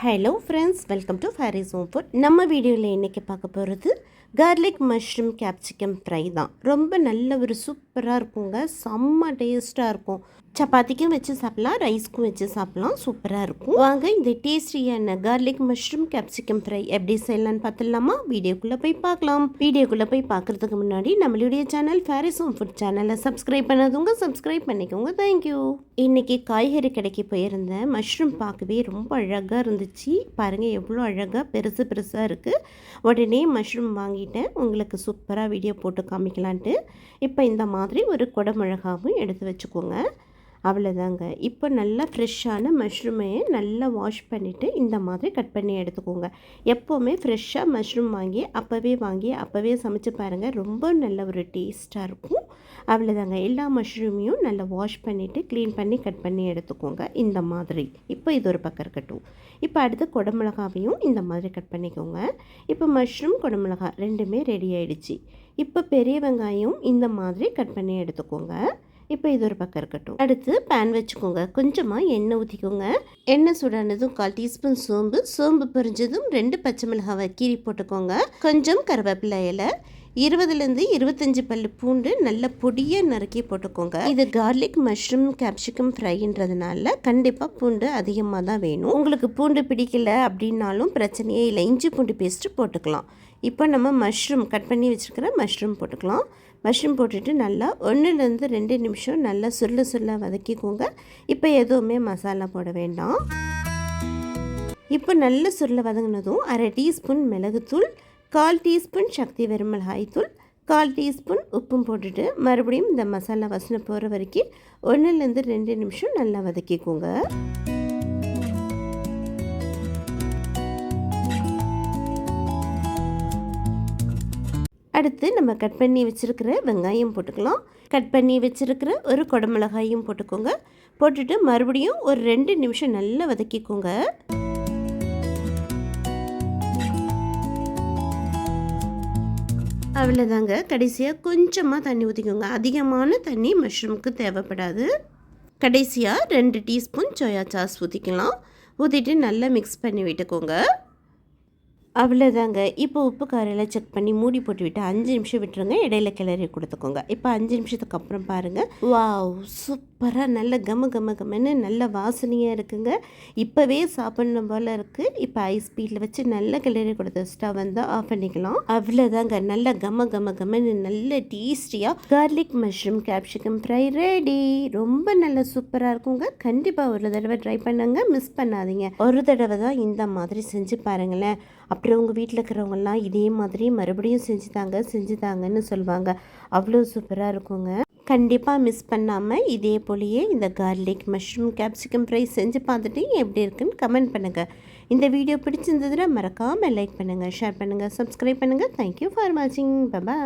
Hello friends, welcome to Faris home food. நம்ம வீடியோவில் இன்றைக்கி பார்க்க போகிறது கார்லிக் மஷ்ரூம் கேப்சிகம் ஃப்ரை தான். ரொம்ப நல்ல ஒரு சூப்பராக இருக்குங்க, செம்ம டேஸ்ட்டாக இருக்கும். சப்பாத்திக்கும் வச்சு சாப்பிட்லாம், ரைஸ்க்கும் வச்சு சாப்பிட்லாம், சூப்பராக இருக்கும். வாங்க இந்த டேஸ்டியான கார்லிக் மஷ்ரூம் கேப்சிகம் ஃப்ரை எப்படி செய்யலான்னு பார்த்துடலாமா? வீடியோக்குள்ளே போய் பார்க்கலாம். வீடியோக்குள்ளே போய் பார்க்குறதுக்கு முன்னாடி நம்மளுடைய சேனல் ஃபேரிஸ் ஹோம் ஃபுட் சேனலை சப்ஸ்கிரைப் பண்ணாதவங்க சப்ஸ்கிரைப் பண்ணிக்கோங்க. தேங்க்யூ. இன்றைக்கி காய்கறி கடைக்கு போயிருந்தேன். மஷ்ரூம் பார்க்கவே ரொம்ப அழகாக இருந்துச்சு. பாருங்கள் எவ்வளோ அழகாக பெருசு பெருசாக இருக்குது. உடனே மஷ்ரூம் வாங்கிட்டேன். உங்களுக்கு சூப்பராக வீடியோ போட்டு காமிக்கலான்ட்டு. இப்போ இந்த மாதிரி ஒரு குடமிளகாவும் எடுத்து வச்சுக்கோங்க. அவ்வளோதாங்க. இப்போ நல்லா ஃப்ரெஷ்ஷான மஷ்ரூமையை நல்லா வாஷ் பண்ணிவிட்டு இந்த மாதிரி கட் பண்ணி எடுத்துக்கோங்க. எப்போவுமே ஃப்ரெஷ்ஷாக மஷ்ரூம் வாங்கி அப்போவே சமைச்சு பாருங்கள், ரொம்ப நல்ல ஒரு டேஸ்ட்டாக இருக்கும். அவ்வளோதாங்க. எல்லா மஷ்ரூமையும் நல்லா வாஷ் பண்ணிவிட்டு க்ளீன் பண்ணி கட் பண்ணி எடுத்துக்கோங்க இந்த மாதிரி. இப்போ இது ஒரு பக்கம் இருக்கட்டும். இப்போ அடுத்து குடமிளகாவையும் இந்த மாதிரி கட் பண்ணிக்கோங்க. இப்போ மஷ்ரூம் குடமிளகா ரெண்டுமே ரெடி ஆகிடுச்சு. இப்போ பெரிய வெங்காயம் இந்த மாதிரி கட் பண்ணி எடுத்துக்கோங்க. இப்போ இது ஒரு பக்கம் இருக்கட்டும். அடுத்து பேன் வச்சுக்கோங்க. கொஞ்சமாக எண்ணெய் ஊற்றிக்கோங்க. எண்ணெய் சூடானதும் 1/4 டீஸ்பூன் சோம்பு பொரிஞ்சதும் 2 பச்சை மிளகாவை கீறி போட்டுக்கோங்க. கொஞ்சம் கருவேப்பிலை இலை, 20லேருந்து 25 பல்லு பூண்டு நல்ல பொடியாக நறுக்கி போட்டுக்கோங்க. இது கார்லிக் மஷ்ரூம் கேப்சிகம் ஃப்ரைன்றதுனால கண்டிப்பாக பூண்டு அதிகமாக தான் வேணும். உங்களுக்கு பூண்டு பிடிக்கல அப்படின்னாலும் பிரச்சனையே இல்லை, இஞ்சி பூண்டு பேஸ்ட்டு போட்டுக்கலாம். இப்போ நம்ம மஷ்ரூம் கட் பண்ணி வச்சுருக்கிற மஷ்ரூம் போட்டுக்கலாம். மஷ்ரூம் போட்டுட்டு நல்லா 1லேருந்து 2 நிமிஷம் நல்லா சுருள வதக்கிக்கோங்க. இப்போ எதுவுமே மசாலா போட வேண்டாம். இப்போ நல்ல சுருள வதங்கினதும் 1/2 டீஸ்பூன் மிளகுத்தூள், 1/4 டீஸ்பூன் சக்தி வெறுமிளகாய் தூள், 1/4 டீஸ்பூன் உப்பும் போட்டுட்டு மறுபடியும் இந்த மசாலா வாசனை போகிற வரைக்கும் 1லேருந்து 2 நிமிஷம் நல்லா வதக்கிக்கோங்க. அடுத்து நம்ம கட் பண்ணி வச்சுருக்கிற வெங்காயம் போட்டுக்கலாம். கட் பண்ணி வச்சுருக்கிற ஒரு குடமிளகாயும் போட்டுக்கோங்க. போட்டுட்டு மறுபடியும் ஒரு 2 நிமிஷம் நல்லா வதக்கிக்கோங்க. அவ்வளோதாங்க. கடைசியாக கொஞ்சமாக தண்ணி ஊற்றிக்கோங்க. அதிகமான தண்ணி மஷ்ரூமுக்கு தேவைப்படாது. கடைசியாக 2 டீஸ்பூன் சோயா சாஸ் ஊற்றிக்கலாம். ஊற்றிட்டு நல்லா மிக்ஸ் பண்ணி விட்டுக்கோங்க. அவ்வளோதாங்க. இப்போ உப்பு காரெல்லாம் செக் பண்ணி மூடி போட்டு விட்டு 5 நிமிஷம் விட்டுருங்க. இடையில கிளறி கொடுத்துக்கோங்க. இப்போ 5 நிமிஷத்துக்கு அப்புறம் பாருங்கள், வாவ் சூப்பராக நல்ல கம்மன்னு நல்ல வாசனையாக இருக்குங்க. இப்போவே சாப்பிட்ணும் போல் இருக்குது. இப்போ ஐஸ் ஸ்பீடில் வச்சு நல்லா கிளறி கொடுத்த ஸ்டவ் வந்து ஆஃப் பண்ணிக்கலாம். அவ்வளோதாங்க. நல்ல கம்மன்னு நல்ல டேஸ்டியாக garlic mushroom capsicum fry ready. ரொம்ப நல்ல சூப்பராக இருக்குங்க. கண்டிப்பாக ஒரு தடவை ட்ரை பண்ணுங்க, மிஸ் பண்ணாதீங்க. ஒரு தடவை தான் இந்த மாதிரி செஞ்சு பாருங்களேன். அப்புறம் உங்கள் வீட்டில் இருக்கிறவங்கலாம் இதே மாதிரி மறுபடியும் செஞ்சு தாங்கன்னு சொல்லுவாங்க. அவ்வளோ சூப்பராக இருக்குங்க. கண்டிப்பாக மிஸ் பண்ணாமல் இதே போலயே இந்த கார்லிக் மஷ்ரூம் கேப்சிகம் ஃப்ரை செஞ்சு பார்த்துட்டு எப்படி இருக்குன்னு கமெண்ட் பண்ணுங்கள். இந்த வீடியோ பிடிச்சிருந்ததுன்னா மறக்காமல் லைக் பண்ணுங்கள், ஷேர் பண்ணுங்கள், சப்ஸ்கிரைப் பண்ணுங்கள். தேங்க்யூ ஃபார் வாட்சிங். பை.